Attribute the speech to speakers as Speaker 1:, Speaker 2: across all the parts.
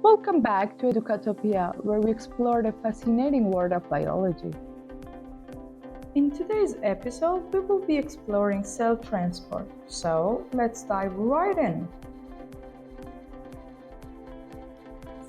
Speaker 1: Welcome back to Educatopia, where we explore the fascinating world of biology. In today's episode, we will be exploring cell transport, so let's dive right in.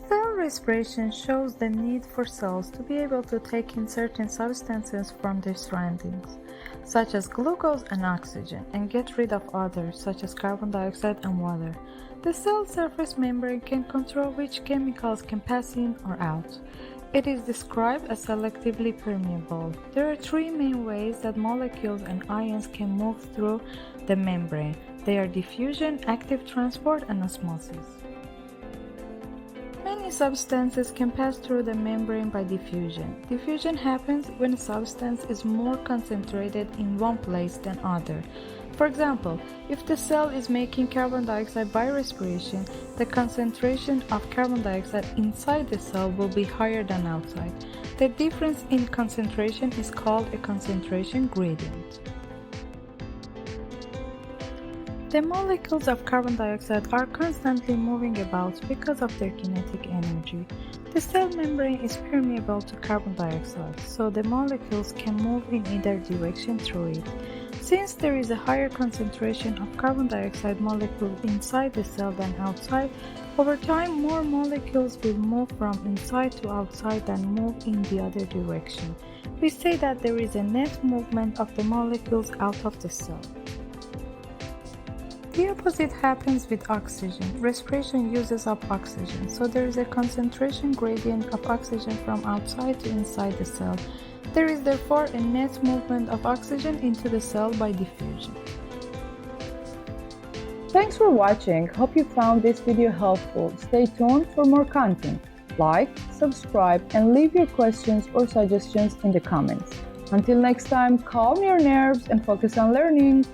Speaker 1: Cell respiration shows the need for cells to be able to take in certain substances from their surroundings, such as glucose and oxygen, and get rid of others, such as carbon dioxide and water. The cell surface membrane can control which chemicals can pass in or out. It is described as selectively permeable. There are three main ways that molecules and ions can move through the membrane. They are diffusion, active transport, and osmosis. Many substances can pass through the membrane by diffusion. Diffusion happens when a substance is more concentrated in one place than other. For example, if the cell is making carbon dioxide by respiration, the concentration of carbon dioxide inside the cell will be higher than outside. The difference in concentration is called a concentration gradient. The molecules of carbon dioxide are constantly moving about because of their kinetic energy. The cell membrane is permeable to carbon dioxide, so the molecules can move in either direction through it. Since there is a higher concentration of carbon dioxide molecule inside the cell than outside, over time more molecules will move from inside to outside than move in the other direction. We say that there is a net movement of the molecules out of the cell. The opposite happens with oxygen. Respiration uses up oxygen, so there is a concentration gradient of oxygen from outside to inside the cell. There is therefore a net movement of oxygen into the cell by diffusion. Thanks for watching. Hope you found this video helpful. Stay tuned for more content. Like, subscribe, and leave your questions or suggestions in the comments. Until next time, calm your nerves and focus on learning.